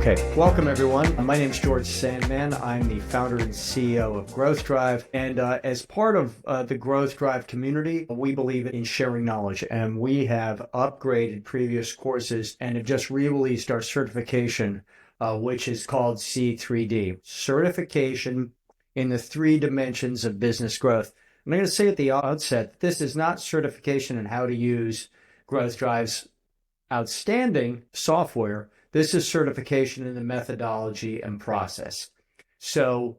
Okay, welcome everyone. My name is George Sandman. I'm the founder and CEO of Growth Drive. And as part of the Growth Drive community, we believe in sharing knowledge. And we have upgraded previous courses and have just re-released our certification, which is called C3D, Certification in the Three Dimensions of Business Growth. I'm going to say at the outset, this is not certification in how to use Growth Drive's outstanding software. This is certification in the methodology and process. So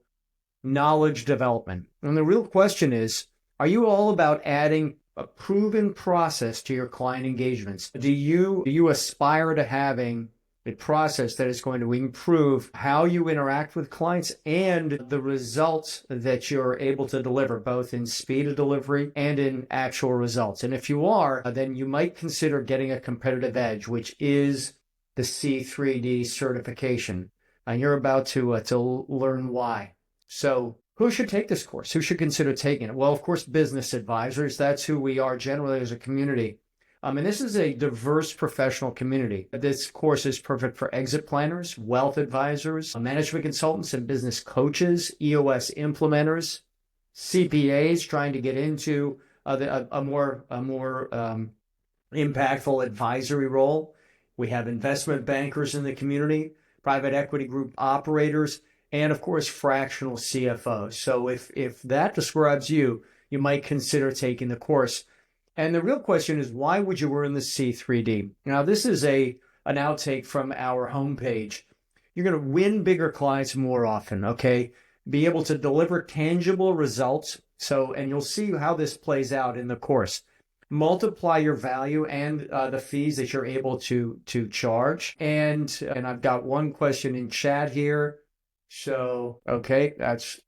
knowledge development. And the real question is, are you all about adding a proven process to your client engagements? Do you aspire to having a process that is going to improve how you interact with clients and the results that you're able to deliver, both in speed of delivery and in actual results? And if you are, then you might consider getting a competitive edge, which is the C3D certification. And you're about to learn why. So who should take this course? Who should consider taking it? Well, of course, business advisors. That's who we are generally as a community. And this is a diverse professional community. This course is perfect for exit planners, wealth advisors, management consultants and business coaches, EOS implementers, CPAs trying to get into a more impactful advisory role. We have investment bankers in the community, private equity group operators, and of course, fractional CFOs. So if that describes you, you might consider taking the course. And the real question is, why would you earn the C3D? Now, this is an outtake from our homepage. You're going to win bigger clients more often, okay? Be able to deliver tangible results. And you'll see how this plays out in the course. Multiply your value and the fees that you're able to charge. And I've got one question in chat here. So, okay, that's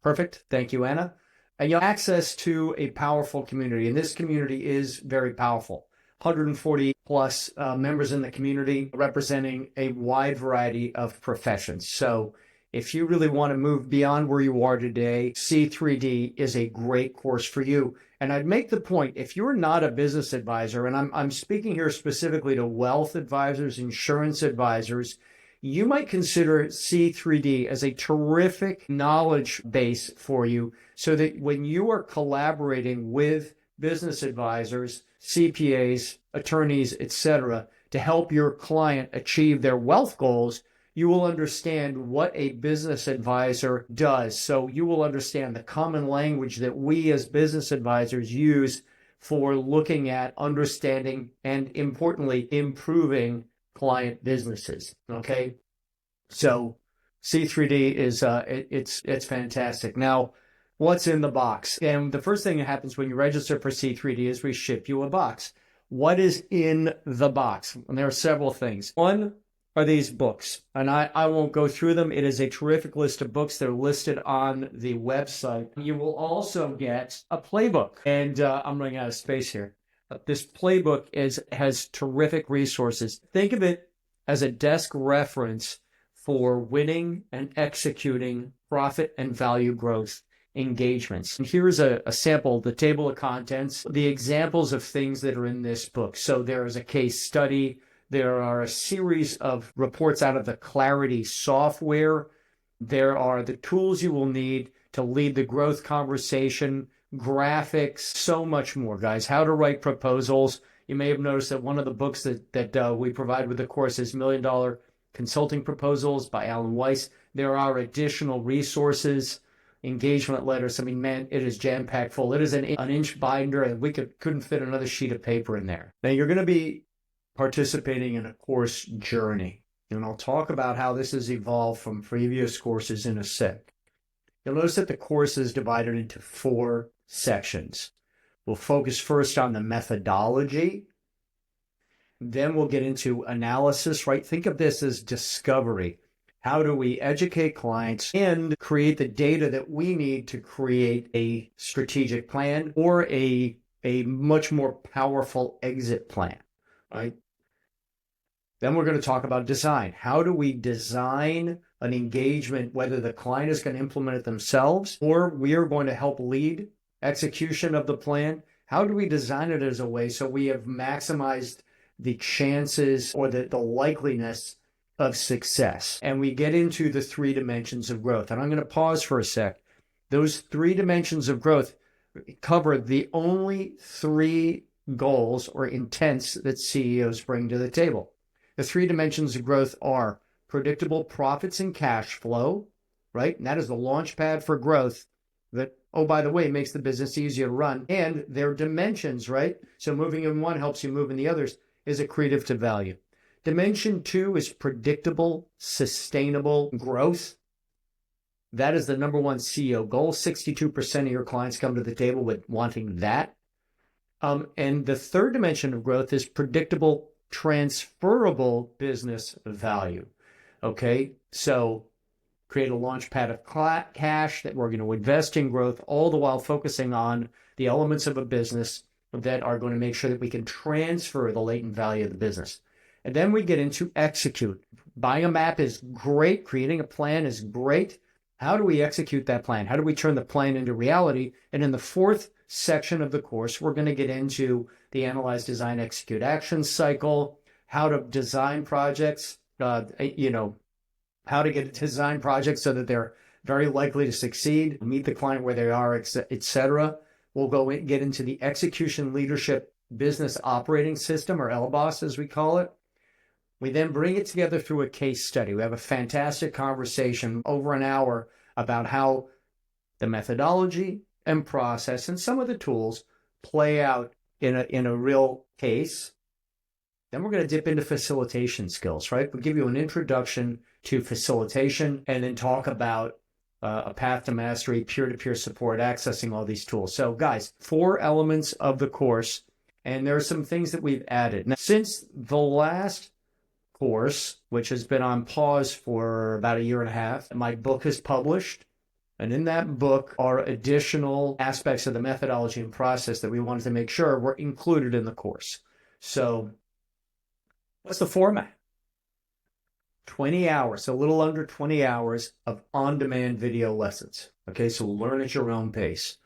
perfect. Thank you, Anna. And you have access to a powerful community. And this community is very powerful. 140 plus members in the community representing a wide variety of professions. So if you really want to move beyond where you are today, C3D is a great course for you. And I'd make the point, if you're not a business advisor, and I'm speaking here specifically to wealth advisors, insurance advisors, you might consider C3D as a terrific knowledge base for you so that when you are collaborating with business advisors, CPAs, attorneys, etc., to help your client achieve their wealth goals, you will understand what a business advisor does. So you will understand the common language that we as business advisors use for looking at, understanding, and importantly, improving client businesses. Okay. So C3D is, it's fantastic. Now, what's in the box? And the first thing that happens when you register for C3D is we ship you a box. What is in the box? And there are several things. One are these books, and I won't go through them. It is a terrific list of books. They're listed on the website. You will also get a playbook, and I'm running out of space here. This playbook has terrific resources. Think of it as a desk reference for winning and executing profit and value growth engagements. And here's a sample, the table of contents, the examples of things that are in this book. So there is a case study. There are a series of reports out of the Clarity software. There are the tools you will need to lead the growth conversation, graphics, so much more, guys. How to write proposals. You may have noticed that one of the books that we provide with the course is $1 Million Consulting Proposals by Alan Weiss. There are additional resources, engagement letters. I mean, man, it is jam-packed full. It is an inch binder, and we couldn't fit another sheet of paper in there. Now, you're going to be participating in a course journey. And I'll talk about how this has evolved from previous courses in a sec. You'll notice that the course is divided into 4 sections. We'll focus first on the methodology. Then we'll get into analysis, right? Think of this as discovery. How do we educate clients and create the data that we need to create a strategic plan or a much more powerful exit plan, right? Then we're going to talk about design. How do we design an engagement, whether the client is going to implement it themselves or we are going to help lead execution of the plan? How do we design it as a way so we have maximized the chances or the likeliness of success. And we get into the 3 dimensions of growth. And I'm going to pause for a sec. Those 3 dimensions of growth cover the only 3 goals or intents that CEOs bring to the table. The 3 dimensions of growth are predictable profits and cash flow, right? And that is the launch pad for growth that, oh, by the way, makes the business easier to run. And their dimensions, right? So moving in one helps you move in the others, is accretive to value. Dimension 2 is predictable, sustainable growth. That is the number one CEO goal. 62% of your clients come to the table with wanting that. And the third dimension of growth is predictable, transferable business value. Okay, so create a launch pad of cash that we're going to invest in growth, all the while focusing on the elements of a business that are going to make sure that we can transfer the latent value of the business. And then we get into execute. Buying a map is great. Creating a plan is great. How do we execute that plan? How do we turn the plan into reality? And in the 4th section of the course, we're going to get into the analyze, design, execute action cycle, how to design projects, how to get design projects so that they're very likely to succeed, meet the client where they are, etc. We'll get into the execution leadership business operating system, or LBOS as we call it. We then bring it together through a case study. We have a fantastic conversation over an hour about how the methodology and process and some of the tools play out in a real case. Then we're going to dip into facilitation skills, right? We'll give you an introduction to facilitation and then talk about a path to mastery, peer-to-peer support, accessing all these tools. So guys, 4 elements of the course, and there are some things that we've added. Now, since the last course, which has been on pause for about 1.5 years, my book is published. And in that book are additional aspects of the methodology and process that we wanted to make sure were included in the course. So what's the format? 20 hours, a little under 20 hours of on-demand video lessons. Okay, so learn at your own pace.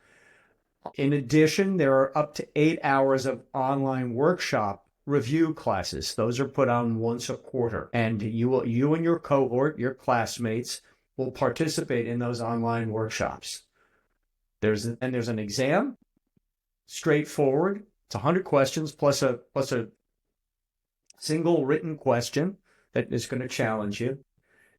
In addition, there are up to 8 hours of online workshop review classes. Those are put on once a quarter. And you and your cohort, your classmates, will participate in those online workshops. There's an exam, straightforward. It's 100 questions plus a single written question that is going to challenge you.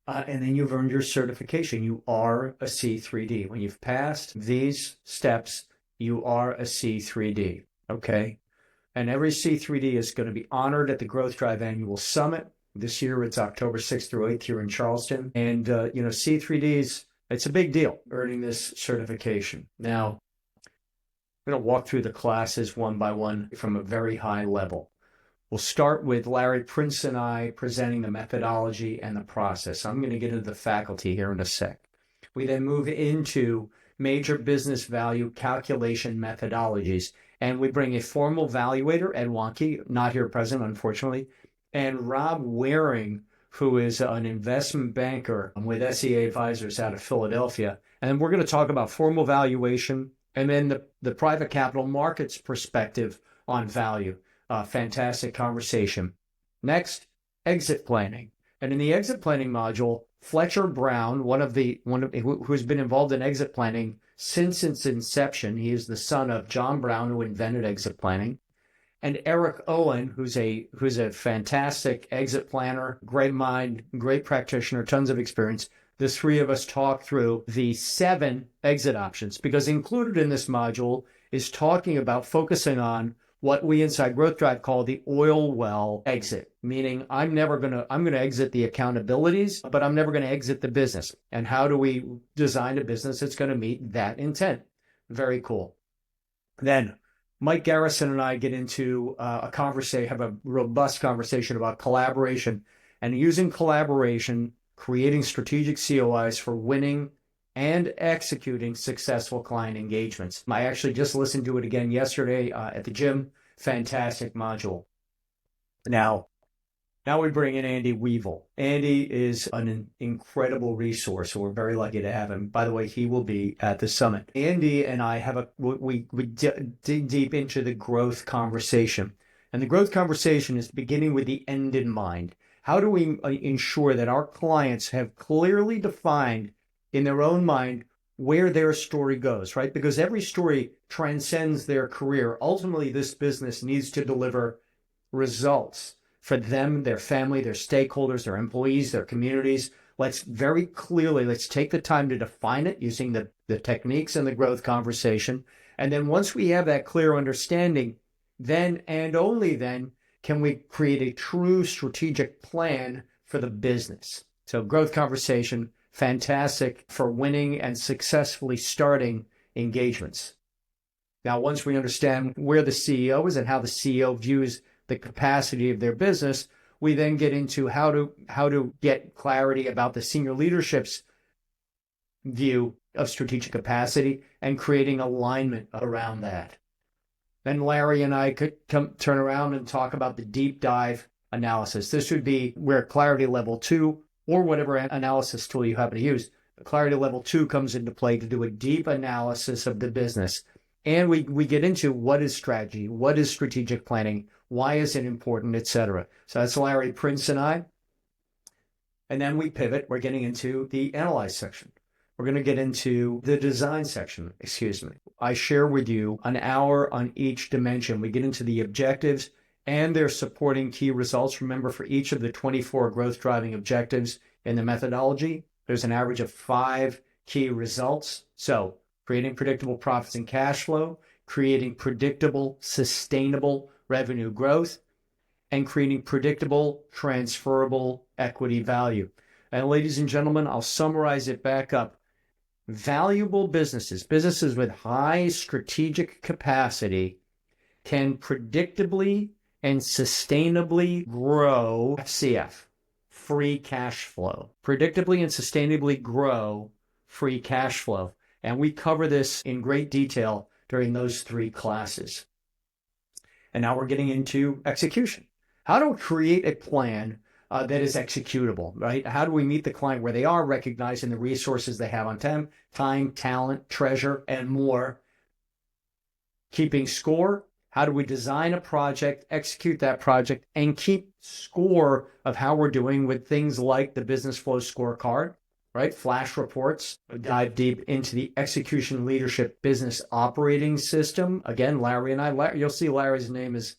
And then you've earned your certification. You are a C3D. When you've passed these steps, you are a C3D. Okay? And every C3D is going to be honored at the Growth Drive Annual Summit. This year, it's October 6th through 8th here in Charleston. And, C3Ds, it's a big deal, earning this certification. Now, I'm going to walk through the classes one by one from a very high level. We'll start with Larry Prince and I presenting the methodology and the process. I'm going to get into the faculty here in a sec. We then move into major business value calculation methodologies. And we bring a formal evaluator, Ed Wonke, not here present, unfortunately, and Rob Waring, who is an investment banker with SEA Advisors out of Philadelphia. And we're going to talk about formal valuation and then the private capital markets perspective on value. Fantastic conversation. Next, exit planning. And in the exit planning module, Fletcher Brown, who's been involved in exit planning since its inception. He is the son of John Brown, who invented exit planning. And Eric Owen, who's a fantastic exit planner, great mind, great practitioner, tons of experience. The 3 of us talk through the 7 exit options, because included in this module is talking about focusing on what we inside Growth Drive call the oil well exit, meaning I'm going to exit the accountabilities, but I'm never going to exit the business. And how do we design a business that's going to meet that intent? Very cool. Then Mike Garrison and I get into have a robust conversation about collaboration and using collaboration, creating strategic COIs for winning and executing successful client engagements. I actually just listened to it again yesterday at the gym. Fantastic module. Now we bring in Andy Weevil. Andy is an incredible resource, so we're very lucky to have him. By the way, he will be at the summit. Andy and I we dig deep into the growth conversation. And the growth conversation is beginning with the end in mind. How do we ensure that our clients have clearly defined in their own mind where their story goes, right? Because every story transcends their career. Ultimately, this business needs to deliver results for them, their family, their stakeholders, their employees, their communities. Let's take the time to define it using the techniques and the growth conversation. And then once we have that clear understanding, then and only then can we create a true strategic plan for the business. So growth conversation, fantastic for winning and successfully starting engagements. Now, once we understand where the CEO is and how the CEO views the capacity of their business, we then get into how to get clarity about the senior leadership's view of strategic capacity and creating alignment around that. Then Larry and I could turn around and talk about the deep dive analysis. This would be where clarity level 2 or whatever analysis tool you happen to use. Clarity level 2 comes into play to do a deep analysis of the business. And we get into what is strategy, what is strategic planning, why is it important, etc. So that's Larry, Prince, and I. And then we pivot. We're getting into the analyze section. We're going to get into the design section, I share with you an hour on each dimension. We get into the objectives and their supporting key results. Remember, for each of the 24 growth driving objectives in the methodology, there's an average of 5 key results. So creating predictable profits and cash flow, creating predictable, sustainable revenue growth, and creating predictable, transferable equity value. And ladies and gentlemen, I'll summarize it back up. Valuable businesses with high strategic capacity, can predictably and sustainably grow FCF, free cash flow. Predictably and sustainably grow free cash flow. And we cover this in great detail during those 3 classes. And now we're getting into execution. How to create a plan that is executable, right? How do we meet the client where they are, recognizing the resources they have on time, talent, treasure, and more? Keeping score. How do we design a project, execute that project, and keep score of how we're doing with things like the business flow scorecard, right? Flash reports. Dive deep into the execution leadership business operating system. Again, Larry and I, you'll see Larry's name is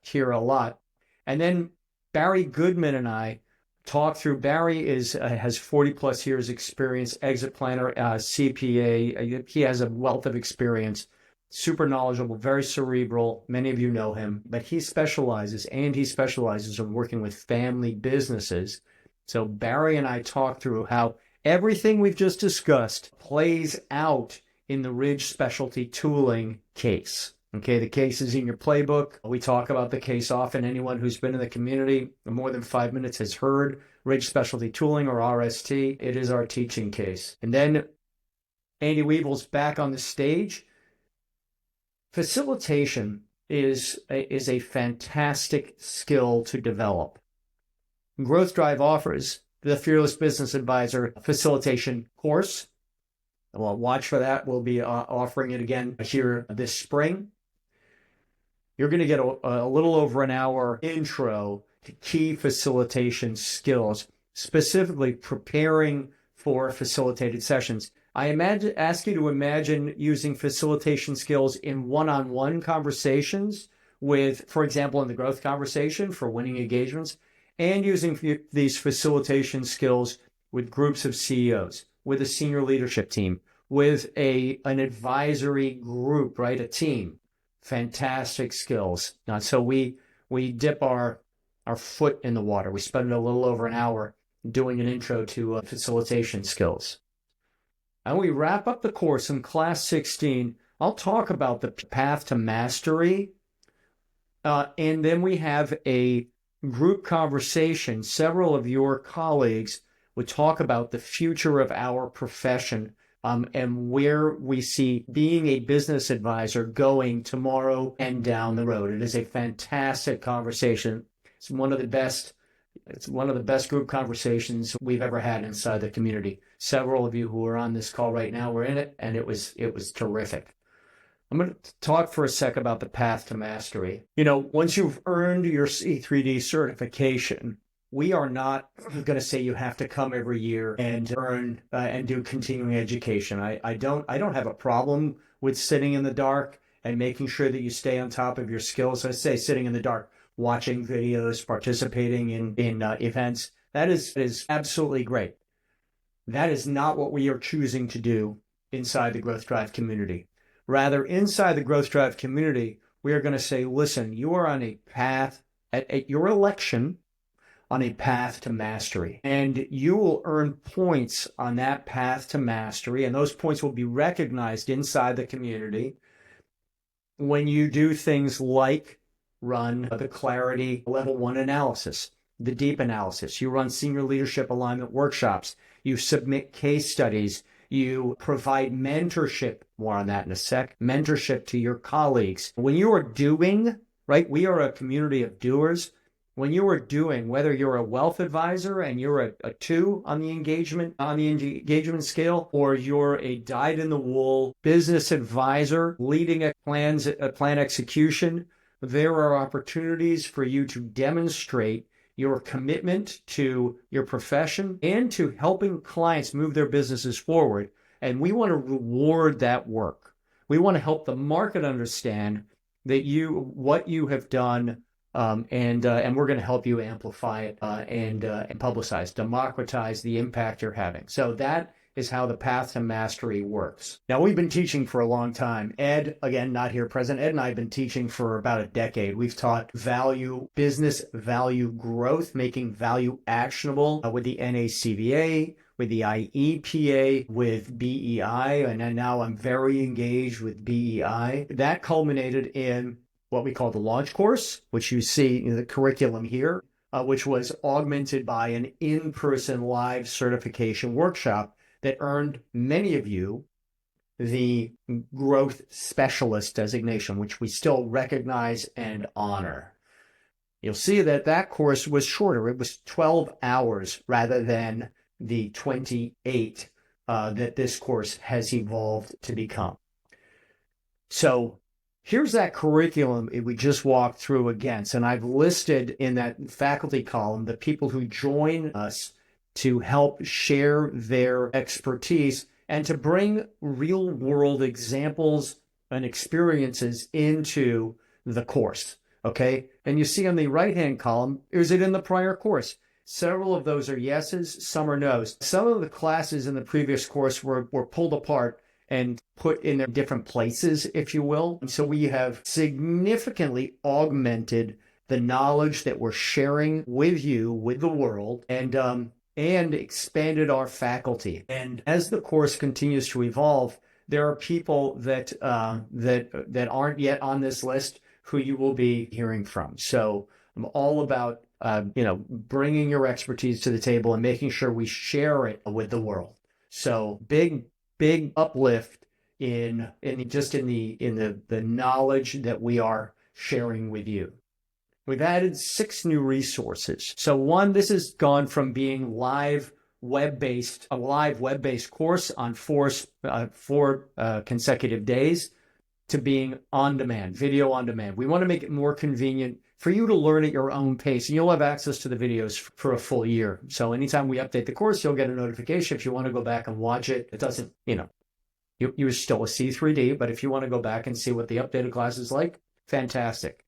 here a lot. And then Barry Goodman and I talk through. Barry has 40 plus years experience, exit planner, CPA. He has a wealth of experience, super knowledgeable, very cerebral. Many of you know him, but he specializes in working with family businesses. So Barry and I talk through how everything we've just discussed plays out in the Ridge Specialty Tooling case. Okay, the case is in your playbook. We talk about the case often. Anyone who's been in the community for more than 5 minutes has heard Ridge Specialty Tooling, or RST. It is our teaching case. And then Andy Weevil's back on the stage. Facilitation is a fantastic skill to develop. Growth Drive offers the Fearless Business Advisor facilitation course. Well, watch for that. We'll be offering it again here this spring. You're going to get a little over an hour intro to key facilitation skills, specifically preparing for facilitated sessions. I ask you to imagine using facilitation skills in one-on-one conversations with, for example, in the growth conversation for winning engagements, and using these facilitation skills with groups of CEOs, with a senior leadership team, with an advisory group, right? A team. Fantastic skills. So we dip our foot in the water. We spend a little over an hour doing an intro to facilitation skills. And we wrap up the course in class 16. I'll talk about the path to mastery. And then we have a group conversation. Several of your colleagues would talk about the future of our profession, and where we see being a business advisor going tomorrow and down the road. It is a fantastic conversation. It's one of the best group conversations we've ever had inside the community. Several of you who are on this call right now were in it, and it was terrific. I'm going to talk for a sec about the path to mastery. Once you've earned your C3D certification, we are not going to say you have to come every year and earn and do continuing education. I don't have a problem with sitting in the dark and making sure that you stay on top of your skills. I say sitting in the dark, watching videos, participating in events. That is absolutely great. That is not what we are choosing to do inside the Growth Drive community. Rather, inside the Growth Drive community, we are going to say, listen, you are on a path at your election, on a path to mastery. And you will earn points on that path to mastery, and those points will be recognized inside the community when you do things like run the Clarity Level 1 analysis, the deep analysis. You run senior leadership alignment workshops. You submit case studies. You provide mentorship, more on that in a sec, mentorship to your colleagues. When you are doing, right, we are a community of doers. When you are doing, whether you're a wealth advisor and you're a 2 on the engagement scale, or you're a dyed-in-the-wool business advisor leading a plan execution, there are opportunities for you to demonstrate your commitment to your profession and to helping clients move their businesses forward. And we want to reward that work. We want to help the market understand that what you have done. And we're going to help you amplify it and publicize, democratize the impact you're having. So that is how the path to mastery works. Now, we've been teaching for a long time. Ed, again, not here present. Ed and I have been teaching for about a decade. We've taught business value growth, making value actionable with the NACVA, with the IEPA, with BEI, and now I'm very engaged with BEI. That culminated in what we call the launch course, which you see in the curriculum here, which was augmented by an in-person live certification workshop that earned many of you the growth specialist designation, which we still recognize and honor. You'll see that course was shorter. It was 12 hours rather than the 28 that this course has evolved to become. So here's that curriculum we just walked through again. And I've listed in that faculty column the people who join us to help share their expertise and to bring real world examples and experiences into the course. Okay. And you see on the right hand column, is it in the prior course? Several of those are yeses, some are nos. Some of the classes in the previous course were pulled apart and put in their different places, if you will. And so we have significantly augmented the knowledge that we're sharing with you, with the world, and expanded our faculty. And as the course continues to evolve, there are people that aren't yet on this list who you will be hearing from. So I'm all about bringing your expertise to the table and making sure we share it with the world. So big uplift in the knowledge that we are sharing with you. We've added 6 new resources. So one, this has gone from being a live web-based course on four consecutive days to being on demand, video on demand. We want to make it more convenient for you to learn at your own pace, and you'll have access to the videos for a full year. So anytime we update the course, you'll get a notification. If you want to go back and watch it, it doesn't, you're still a C3D, but if you want to go back and see what the updated class is like, fantastic.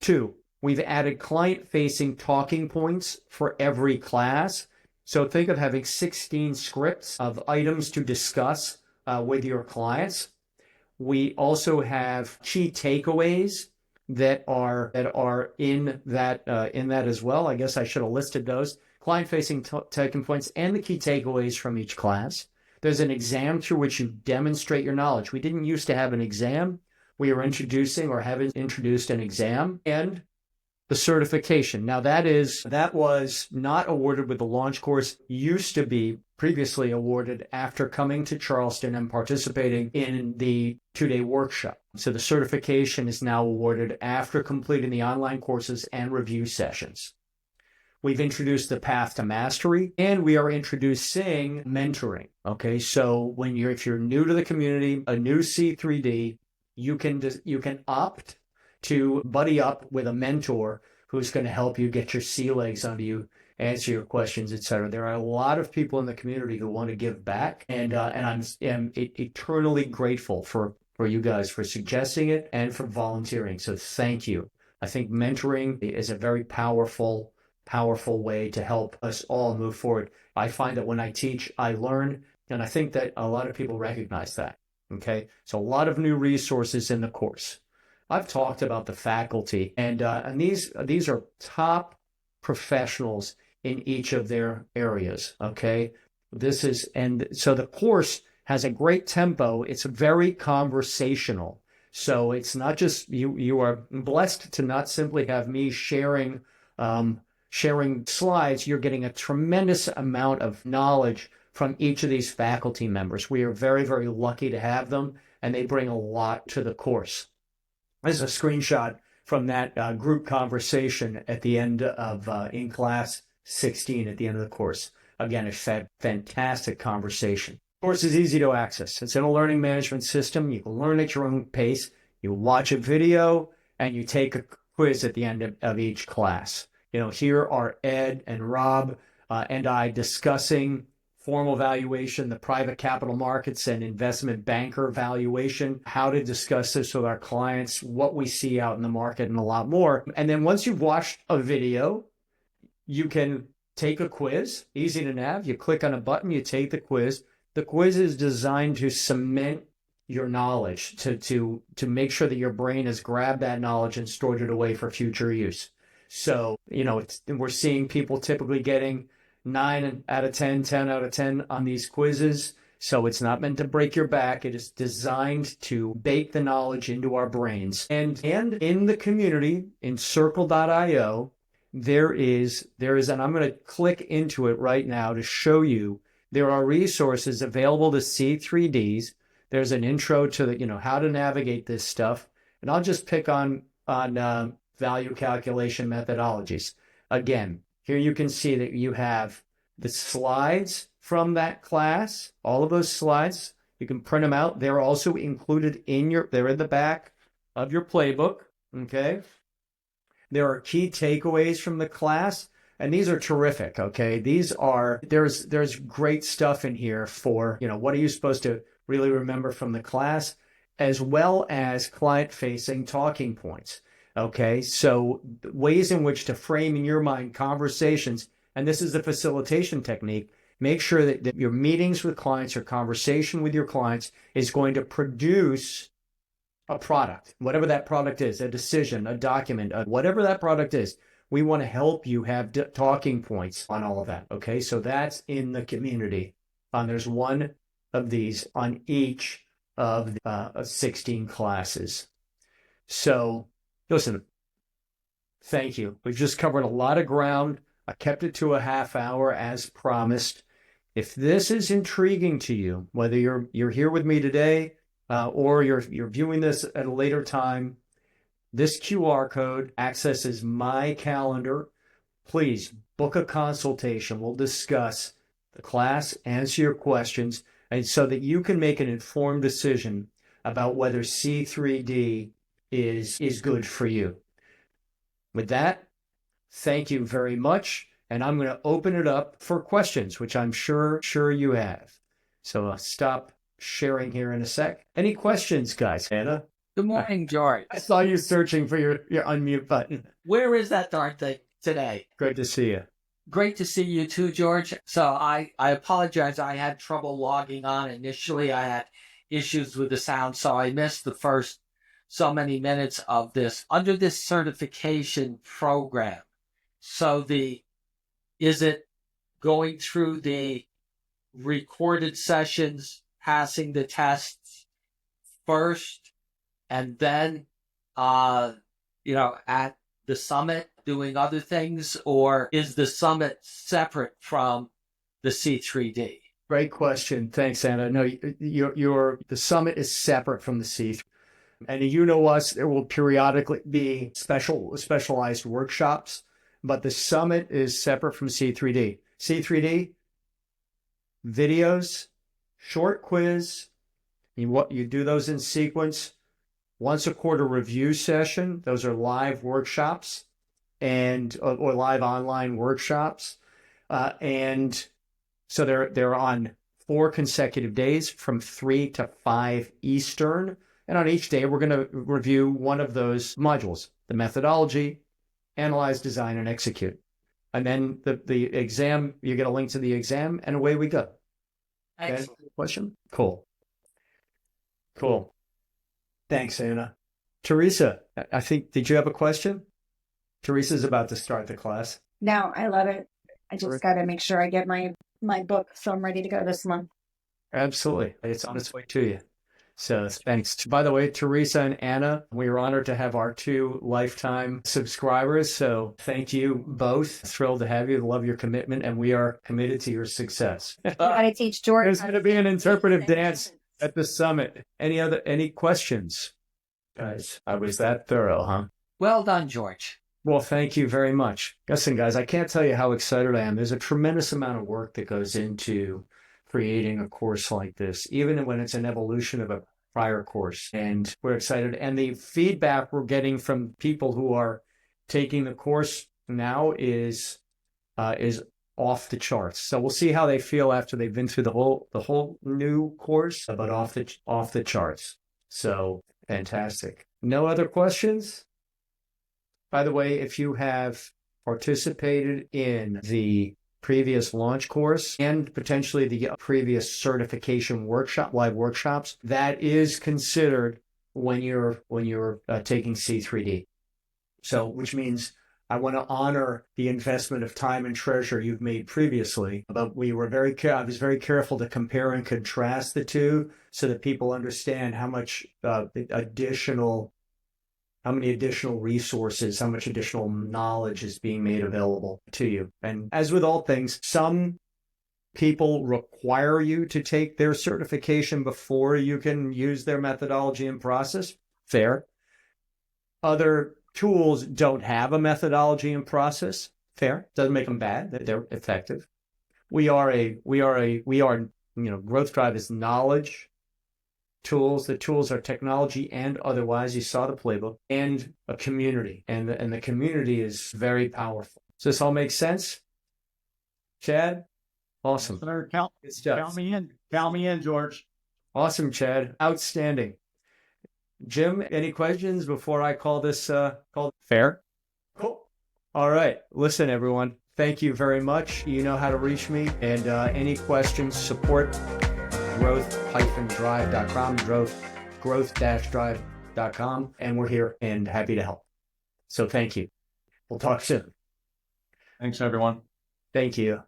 2, we've added client-facing talking points for every class. So think of having 16 scripts of items to discuss with your clients. We also have key takeaways that are in that as well. I guess I should have listed those. Client-facing talking points and the key takeaways from each class. There's an exam through which you demonstrate your knowledge. We didn't used to have an exam. We are introducing or have introduced an exam and the certification. Now that was not awarded with the launch course, used to be previously awarded after coming to Charleston and participating in the 2-day workshop. So the certification is now awarded after completing the online courses and review sessions. We've introduced the path to mastery, and we are introducing mentoring. Okay, so if you're new to the community, a new C3D, you can opt to buddy up with a mentor who's going to help you get your sea legs under you answer your questions, etc. There are a lot of people in the community who want to give back, and I'm eternally grateful for you guys for suggesting it and for volunteering. So thank you. I think mentoring is a very powerful way to help us all move forward. I find that when I teach, I learn, and I think that a lot of people recognize that. Okay, so a lot of new resources in the course. I've talked about the faculty, and these are top professionals in each of their areas. Okay, and so the course has a great tempo. It's very conversational. So it's not just you are blessed to not simply have me sharing slides. You're getting a tremendous amount of knowledge from each of these faculty members. We are very, very lucky to have them, and they bring a lot to the course. This is a screenshot from that group conversation at the end of in class 16 at the end of the course. Again, a fantastic conversation. The course is easy to access. It's in a learning management system. You can learn at your own pace. You watch a video and you take a quiz at the end of each class. Here are Ed and Rob and I discussing formal valuation, the private capital markets and investment banker valuation, how to discuss this with our clients, what we see out in the market, and a lot more. And then once you've watched a video, you can take a quiz, easy to nav. You click on a button, you take the quiz. The quiz is designed to cement your knowledge, to make sure that your brain has grabbed that knowledge and stored it away for future use. So, we're seeing people typically getting 9 out of 10, 10 out of 10 on these quizzes. So it's not meant to break your back. It is designed to bake the knowledge into our brains. And in the community, in circle.io, there is, and I'm going to click into it right now to show you, there are resources available to C3Ds. There's an intro to how to navigate this stuff. And I'll just pick on value calculation methodologies. Again, here you can see that you have the slides from that class, all of those slides. You can print them out. They're also included they're in the back of your playbook, okay? There are key takeaways from the class, and these are terrific, okay? There's great stuff in here for, what are you supposed to really remember from the class, as well as client-facing talking points. Okay, so ways in which to frame in your mind conversations, and this is the facilitation technique. Make sure that your meetings with clients or conversation with your clients is going to produce a product, whatever that product is, a decision, a document, whatever that product is. We want to help you have talking points on all of that. Okay, so that's in the community. There's one of these on each of the 16 classes. So, listen, thank you. We've just covered a lot of ground. I kept it to a half hour as promised. If this is intriguing to you, whether you're here with me today or you're viewing this at a later time, this QR code accesses my calendar. Please book a consultation. We'll discuss the class, answer your questions, and so that you can make an informed decision about whether C3D is good for you. With that, thank you very much, and I'm going to open it up for questions, which I'm sure you have. So I'll stop sharing here in a sec. Any questions, guys? Anna? Good morning, George. I saw you searching for your unmute button. Where is that darn thing today? Great to see you. Great to see you too, George. So I apologize. I had trouble logging on. Initially, I had issues with the sound, so I missed the first so many minutes of this. Under this certification program, so is it going through the recorded sessions, passing the tests first, and then, at the summit doing other things, or is the summit separate from the C3D? Great question. Thanks, Anna. No, the summit is separate from the C3D. And us, there will periodically be specialized workshops, but the summit is separate from C3D. C3D, videos, short quiz, you do those in sequence. Once a quarter review session, those are live workshops or live online workshops. And so they're on 4 consecutive days from 3 to 5 Eastern. And on each day, we're going to review one of those modules, the methodology, analyze, design, and execute. And then the exam, you get a link to the exam, and away we go. Excellent. Question? Cool. Thanks, Anna. Teresa, I think, did you have a question? Teresa's about to start the class. No, I love it. I just got to make sure I get my book, so I'm ready to go this month. Absolutely. It's on its way to you. So thanks. By the way, Teresa and Anna, we are honored to have our 2 lifetime subscribers. So thank you both. Thrilled to have you. Love your commitment, and we are committed to your success. I got to teach George. There's going to be an interpretive dance at the summit. Any questions? Guys, I was that thorough, huh? Well done, George. Well, thank you very much. Listen, guys, I can't tell you how excited I am. There's a tremendous amount of work that goes into creating a course like this, even when it's an evolution of a prior course. And we're excited. And the feedback we're getting from people who are taking the course now is off the charts. So we'll see how they feel after they've been through the whole new course, but off the charts. So fantastic. No other questions? By the way, if you have participated in the previous launch course and potentially the previous certification live workshops, that is considered when you're taking C3D. So, which means I want to honor the investment of time and treasure you've made previously, but I was very careful to compare and contrast the two so that people understand how many additional resources, how much additional knowledge is being made available to you. And as with all things, some people require you to take their certification before you can use their methodology and process. Fair. Other tools don't have a methodology and process. Fair. Doesn't make them bad. They're effective. Growth Drive is knowledge. The tools are technology and otherwise. You saw the playbook, and a community, and the community is very powerful. Does this all make sense? Chad? Awesome. Sir, count me in, George. Awesome, Chad. Outstanding. Jim, any questions before I call this call fair? Cool. All right. Listen, everyone. Thank you very much. You know how to reach me, and any questions, support growth-drive.com, growth-drive.com, and we're here and happy to help. So thank you. We'll talk soon. Thanks, everyone. Thank you.